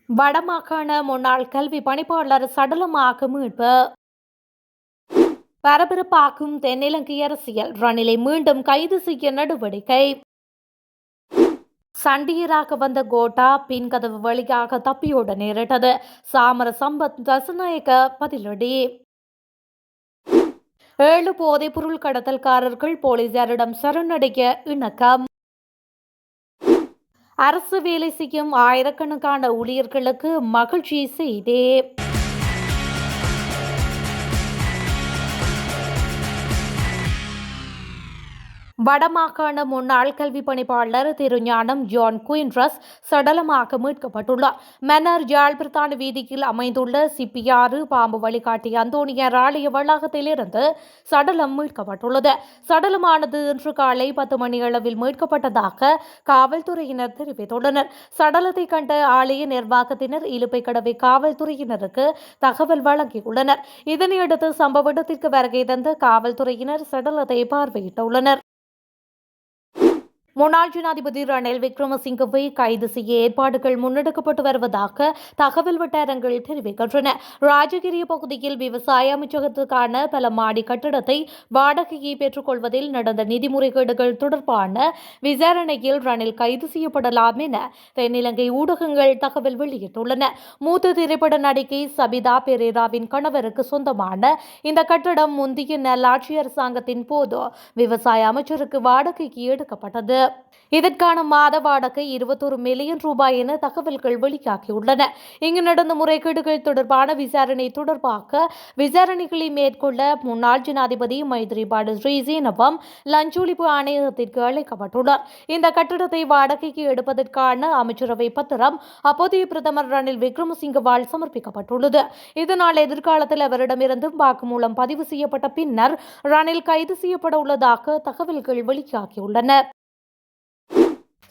வடமாகாண முன்னாள் கல்வி பணிப்பாளர் சடலமாக மீட்பு. பரபரப்பாக்கும் தென்னிலங்கை அரசியல். ரணிலை மீண்டும் கைது செய்ய நடவடிக்கை. சண்டியராக வந்த கோட்டா பின் கதவு வழியாக தப்பியோட நேரிட்டது. சாமர சம்பத் தசநாயக்க பதிலடி. 7 போதைப்பொருள் கடத்தல்காரர்கள் போலீசாரிடம் சரணடைய இணக்கம். அரசு வேலை செய்யும் ஆயிரக்கணக்கான ஊழியர்களுக்கு மகிழ்ச்சி செய்தி. வடமாகாண முன்னாள் கல்வி பணிப்பாளர் திருஞானம் ஜான் குயின்ரஸ் சடலமாக மீட்கப்பட்டுள்ளார். மன்னர் யாழ் பிரதான வீதியில் அமைந்துள்ள சிப்பியாறு பாம்பு வழிகாட்டி அந்தோணியார் ஆலய வளாகத்திலிருந்து சடலம் மீட்கப்பட்டுள்ளது. சடலமானது இன்று காலை 10 மணி அளவில் மீட்கப்பட்டதாக காவல்துறையினர் தெரிவித்துள்ளனர். சடலத்தை கண்ட ஆலய நிர்வாகத்தினர் இலுப்பைக்கடவை காவல்துறையினருக்கு தகவல் வழங்கியுள்ளனர். இதனையடுத்து சம்பவ இடத்திற்கு வருகை தந்த காவல்துறையினர் சடலத்தை பார்வையிட்டுள்ளனர். முன்னாள் ஜனாதிபதி ரணில் விக்ரமசிங்கவை கைது செய்ய ஏற்பாடுகள் முன்னெடுக்கப்பட்டு வருவதாக தகவல் வட்டாரங்கள் தெரிவிக்கின்றன. ராஜகிரிய பகுதியில் விவசாய அமைச்சகத்துக்கான பல மாடி கட்டிடத்தை வாடகையை பெற்றுக் கொள்வதில் நடந்த நிதி முறைகேடுகள் தொடர்பான விசாரணையில் ரணில் கைது செய்யப்படலாம் என தென்னிலங்கை ஊடகங்கள் தகவல் வெளியிட்டுள்ளன. மூத்த திரைப்பட நடிகை சபிதா பெரேராவின் கணவருக்கு சொந்தமான இந்த கட்டிடம் முந்தைய நல்லாட்சி அரசாங்கத்தின் போது விவசாய அமைச்சருக்கு வாடகைக்கு எடுக்கப்பட்டது. இதற்கான மாத வாடகை 21 மில்லியன் ரூபாய் என தகவல்கள் வெளியாகியுள்ளன. இங்கு நடந்த முறைகேடுகள் தொடர்பான விசாரணை தொடர்பாக விசாரணைகளை மேற்கொள்ள முன்னாள் ஜனாதிபதி மைத்ரிபால சிறிசேனவும் லஞ்ச ஒழிப்பு ஆணையகத்திற்கு அழைக்கப்பட்டுள்ளார். இந்த கட்டிடத்தை வாடகைக்கு எடுப்பதற்கான அமைச்சரவை பத்திரம் அப்போதைய பிரதமர் ரணில் விக்ரமசிங்கவால் சமர்ப்பிக்கப்பட்டுள்ளது. இதனால் எதிர்காலத்தில் அவரிடமிருந்து வாக்குமூலம் பதிவு செய்யப்பட்ட பின்னர் ரணில் கைது செய்யப்பட உள்ளதாக தகவல்கள் வெளியாகியுள்ளன.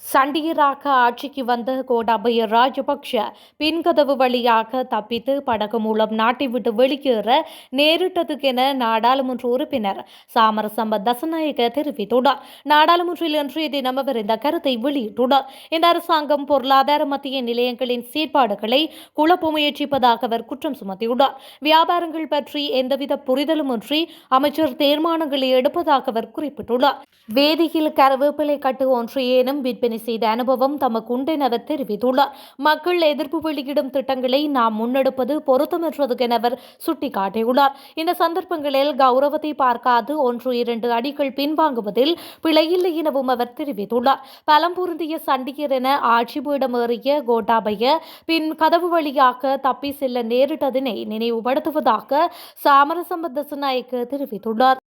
சண்டியராக ஆட்சிக்கு வந்த கோட்டாபய ராஜபக்ஷ பின்கதவு வழியாக தப்பித்து படகு மூலம் நாட்டை விட்டு வெளியேற நேரிட்டதுக்கென நாடாளுமன்ற உறுப்பினர் சாமர சம்பத் தசநாயக்க தெரிவித்துள்ளார். நாடாளுமன்றில் இன்றைய தினம் அவர் இந்த கருத்தை வெளியிட்டுள்ளார். இந்த அரசாங்கம் பொருளாதார மத்திய நிலையங்களின் செயற்பாடுகளை குழப்ப முயற்சிப்பதாக அவர் குற்றம் சுமத்தியுள்ளார். வியாபாரங்கள் பற்றி எந்தவித புரிதலுமின்றி அமைச்சர் தீர்மானங்களை எடுப்பதாக அவர் குறிப்பிட்டுள்ளார். வேதியில் கருவேப்பிலை கட்டு ஒன்றையேனும் விற்பனை செய்த அனுபவம் தமக்கு உண்டு என அவர் தெரிவித்துள்ளார். மக்கள் எதிர்ப்பு வெளியிடும் திட்டங்களை நாம் முன்னெடுப்பது பொருத்தமற்றது என அவர் சுட்டிக்காட்டியுள்ளார். இந்த சந்தர்ப்பங்களில் கௌரவத்தை பார்க்காது 1-2 அடிகள் பின்வாங்குவதில் பிழையில்லை எனவும் அவர் தெரிவித்துள்ளார். பலம் பொருந்திய சண்டியர் என ஆட்சி பீடம் ஏறிய கோட்டாபய பின் கதவு வழியாக தப்பி செல்ல நேரிட்டதனை நினைவுபடுத்துவதாக சாமரசம்பத் தசநாயக்க தெரிவித்துள்ளார்.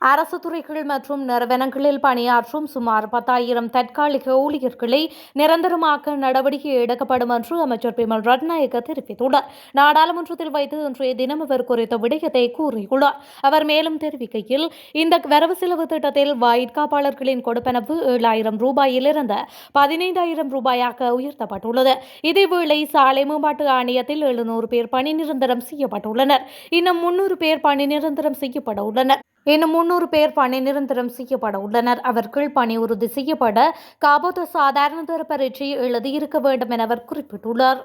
அரசு துறைகள் மற்றும் நிறுவனங்களில் பணியாற்றும் சுமார் 10,000 தற்காலிக ஊழியர்களை நிரந்தரமாக்க நடவடிக்கை எடுக்கப்படும் என்று அமைச்சர் பிமல் ரட்நாயக்க தெரிவித்துள்ளார். நாடாளுமன்றத்தில் வைத்து இன்றைய தினம் அவர் குறித்த விடயத்தை கூறியுள்ளார். அவர் மேலும் தெரிவிக்கையில், இந்த வரவு செலவு திட்டத்தில் வாயிற்காப்பாளர்களின் கொடுப்பனவு 7,000 ரூபாயிலிருந்து 15,000 ரூபாயாக உயர்த்தப்பட்டுள்ளது. இதேவேளை சாலை மேம்பாட்டு ஆணையத்தில் 700 பேர் பணி நிரந்தரம் செய்யப்பட்டுள்ளனர். இன்னும் 300 பேர் பணி நிரந்தரம் செய்யப்பட உள்ளனர். அவர்கள் பணி உறுதி செய்யப்பட காபோத சாதாரண தர பரீட்சை எழுதியிருக்க வேண்டும் என அவர் குறிப்பிட்டுள்ளார்.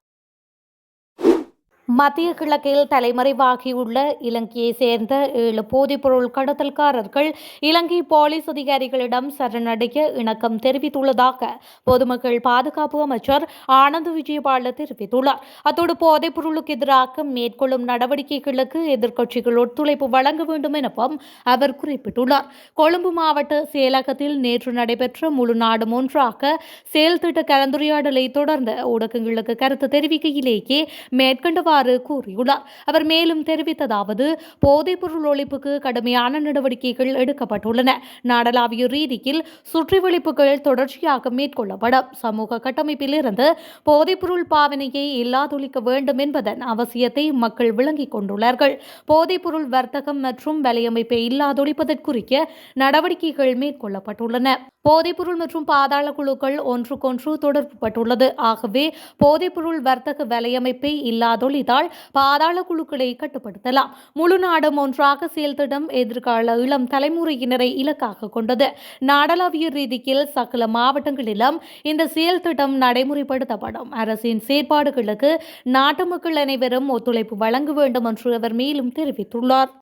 மத்திய கிழக்கில் தலைமறைவாகியுள்ள இலங்கையை சேர்ந்த 7 போதைப்பொருள் கடத்தல்காரர்கள் இலங்கை போலீஸ் அதிகாரிகளிடம் சரணடைய இணக்கம் தெரிவித்துள்ளதாக பொதுமக்கள் பாதுகாப்பு அமைச்சர் ஆனந்த் விஜயபால தெரிவித்துள்ளார். அத்தோடு போதைப்பொருளுக்கு எதிராக மேற்கொள்ளும் நடவடிக்கைகளுக்கு எதிர்க்கட்சிகள் ஒத்துழைப்பு வழங்க வேண்டும் எனவும் அவர் குறிப்பிட்டுள்ளார். கொழும்பு மாவட்ட செயலகத்தில் நேற்று நடைபெற்ற முழு நாடும் ஒன்றாக செயல் திட்ட கலந்துரையாடலை தொடர்ந்து ஊடகங்களுக்கு கருத்து தெரிவிக்கையிலேயே மேற்கண்ட கூறியுள்ளார். அவர் மேலும் தெரிவித்ததாவது, போதைப்பொருள் ஒழிப்புக்கு கடுமையான நடவடிக்கைகள் எடுக்கப்பட்டுள்ளன. நாடளாவிய ரீதியில் சுற்றிவளைப்புகள் தொடர்ச்சியாக மேற்கொள்ளப்படும். சமூக கட்டமைப்பில் இருந்து போதைப்பொருள் பாவனையை இல்லாதொழிக்க வேண்டும் என்பதன் அவசியத்தை மக்கள் விளங்கிக் கொண்டுள்ளார்கள். போதைப்பொருள் வர்த்தகம் மற்றும் வலையமைப்பை இல்லாதொழிப்பதற்குரிய நடவடிக்கைகள் மேற்கொள்ளப்பட்டுள்ளன. போதைப்பொருள் மற்றும் பாதாள குழுக்கள் ஒன்றுக்கொன்று தொடர்புபட்டுள்ளது. ஆகவே போதைப்பொருள் வர்த்தக வலையமைப்பை இல்லாதொழித்தால் பாதாள குழுக்களை கட்டுப்படுத்தலாம். முழு நாடும் ஒன்றாக செயல்திட்டம் எதிர்கால இளம் தலைமுறையினரை இலக்காக கொண்டது. நாடளாவிய ரீதியில் சகல மாவட்டங்களிலும் இந்த செயல் திட்டம் நடைமுறைப்படுத்தப்படும். அரசின் செயற்பாடுகளுக்கு நாட்டு மக்கள் அனைவரும் ஒத்துழைப்பு வழங்க வேண்டும் என்று அவர் மேலும் தெரிவித்துள்ளார்.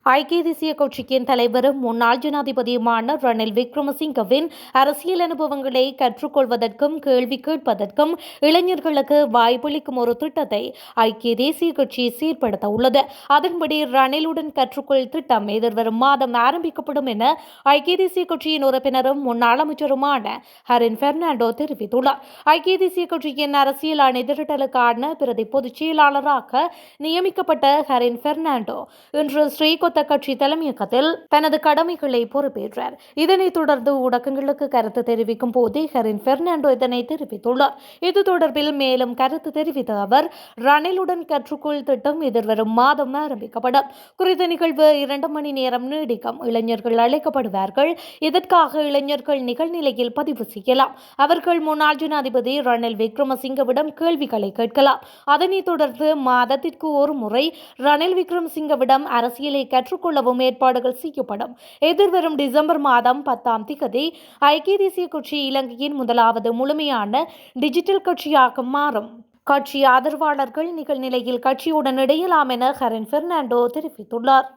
ஐக்கிய தேசிய கட்சியின் தலைவரும் முன்னாள் ஜனாதிபதியுமான ரணில் விக்ரமசிங்கவின் அரசியல் அனுபவங்களை கற்றுக்கொள்வதற்கும் கேள்வி கேட்பதற்கும் இளைஞர்களுக்கு வாய்ப்பளிக்கும் ஒரு திட்டத்தை ஐக்கிய தேசிய கட்சி செயற்படுத்த உள்ளது. அதன்படி ரணிலுடன் கற்றுக்கொள் திட்டம் எதிர்வரும் மாதம் ஆரம்பிக்கப்படும் என ஐக்கிய தேசிய கட்சியின் உறுப்பினரும் முன்னாள் அமைச்சருமான ஹரின் பெர்னாண்டோ தெரிவித்துள்ளார். ஐக்கிய தேசிய கட்சியின் அரசியல் அணி திரட்டலுக்கான பிரதி பொதுச் செயலாளராக நியமிக்கப்பட்ட ஹரின் பெர்னாண்டோ இன்று ஸ்ரீகொத்த கட்சி தலைமையகத்தில் தனது கடமைகளை பொறுப்பேற்றார். இதனைத் தொடர்ந்து ஊடகங்களுக்கு கருத்து தெரிவிக்கும் போதே ஹரின் பெர்னாண்டோ இதனை தெரிவித்துள்ளார். இது தொடர்பில் மேலும் கருத்து தெரிவித்த அவர், ரணிலுடன் கற்றுக்கொள் திட்டம் எதிர்வரும் மாதம் ஆரம்பிக்கப்படும். குறித்த நிகழ்வு 2 மணி நேரம் நீடிக்கும். இளைஞர்கள் அழைக்கப்படுவார்கள். இதற்காக இளைஞர்கள் நிகழ்நிலையில் பதிவு செய்யலாம். அவர்கள் முன்னாள் ஜனாதிபதி ரணில் விக்ரமசிங்கவிடம் கேள்விகளை கேட்கலாம். அதனைத் தொடர்ந்து மாதத்திற்கு ஒரு முறை ரணில் விக்ரமசிங்கவிடம் அரசியலை கற்றுக்கொள்ளவும் ஏற்பாடுகள் செய்யப்படும். எதிர்வரும் டிசம்பர் மாதம் 10ஆம் தேதி ஐக்கிய தேசிய கட்சி இலங்கையின் முதலாவது முழுமையான டிஜிட்டல் கட்சியாக மாறும். கட்சி ஆதரவாளர்கள் நிகழ்நிலையில் கட்சியுடன் இணையலாம் என ஹரின் பெர்னாண்டோ தெரிவித்துள்ளார்.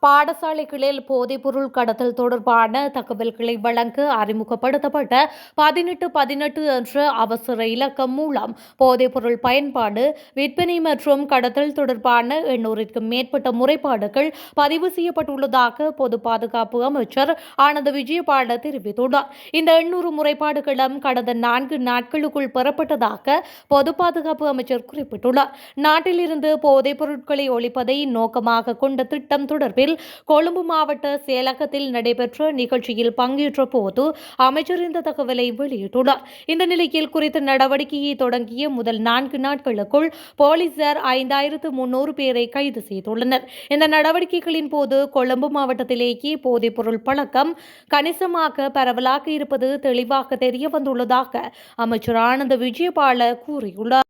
பாடசாலைகளில் போதைப்பொருள் கடத்தல் தொடர்பான தகவல்களை வழங்க அறிமுகப்படுத்தப்பட்ட 1818 என்ற அவசர இலக்கம் மூலம் போதைப்பொருள் பயன்பாடு, விற்பனை மற்றும் கடத்தல் தொடர்பான 800க்கும் மேற்பட்ட முறைப்பாடுகள் பதிவு செய்யப்பட்டுள்ளதாக பொது பாதுகாப்பு அமைச்சர் ஆனந்த விஜயபால தெரிவித்துள்ளார். இந்த 800 முறைப்பாடுகளும் கடந்த 4 நாட்களுக்குள் பெறப்பட்டதாக பொது பாதுகாப்பு அமைச்சர் குறிப்பிட்டுள்ளார். நாட்டிலிருந்து போதைப் பொருட்களை ஒழிப்பதை நோக்கமாக கொண்ட திட்டம் தொடர்பில் கொழும்பு மாவட்ட செயலகத்தில் நடைபெற்ற நிகழ்ச்சியில் பங்கேற்ற போது அமைச்சர் இந்த தகவலை வெளியிட்டுள்ளார். இந்த நிலையில் குறித்த நடவடிக்கையை தொடங்கிய முதல் 4 நாட்களுக்குள் போலீசார் 5300 பேரை கைது செய்துள்ளனர். இந்த நடவடிக்கைகளின் போது கொழும்பு மாவட்டத்திலேயே போதைப்பொருள் பழக்கம் கணிசமாக பரவலாக இருப்பது தெளிவாக தெரியவந்துள்ளதாக அமைச்சர் ஆனந்த விஜயபால கூறியுள்ளார்.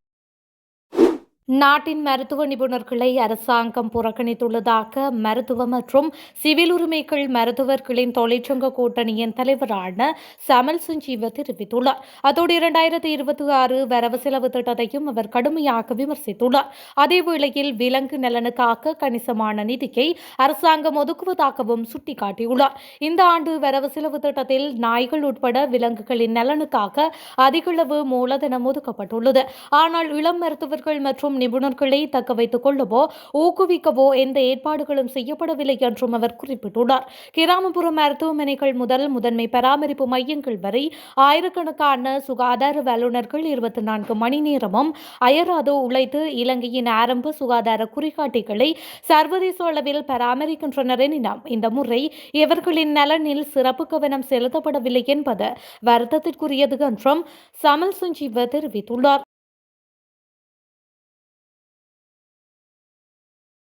நாட்டின் மருத்துவ நிபுணர்களை அரசாங்கம் புறக்கணித்துள்ளதாக மருத்துவ மற்றும் சிவில் உரிமைகள் மருத்துவர்களின் தொழிற்சங்க கூட்டணியின் தலைவரான சமல் சஞ்சீவ தெரிவித்துள்ளார். அதோடு 2026 வரவு செலவு திட்டத்தையும் அவர் கடுமையாக விமர்சித்துள்ளார். அதேவேளையில் விலங்கு நலனுக்காக கணிசமான நிதியை அரசாங்கம் ஒதுக்குவதாகவும் சுட்டிக்காட்டியுள்ளார். இந்த ஆண்டு வரவு செலவு திட்டத்தில் நாய்கள் உட்பட விலங்குகளின் நலனுக்காக அதிகளவு மூலதனம் ஒதுக்கப்பட்டுள்ளது. ஆனால் இளம் மருத்துவர்கள் மற்றும் நிபுணர்களை தக்க வைத்துக் கொள்ளவோ ஊக்குவிக்கவோ எந்த ஏற்பாடுகளும் செய்யப்படவில்லை என்றும் அவர் குறிப்பிட்டுள்ளார். கிராமப்புற மருத்துவமனைகள் முதல் முதன்மை பராமரிப்பு மையங்கள் வரை ஆயிரக்கணக்கான சுகாதார வல்லுநர்கள் 24 மணி நேரமும் அயராது உழைத்து இலங்கையின் ஆரம்ப சுகாதார குறிகாட்டிகளை சர்வதேச அளவில் பராமரிக்கின்றனர் எனினும் இந்த முறை இவர்களின் நலனில் சிறப்பு கவனம் செலுத்தப்படவில்லை என்பது வருத்தத்திற்குரியது என்றும் சமல் சஞ்சீவ தெரிவித்துள்ளார்.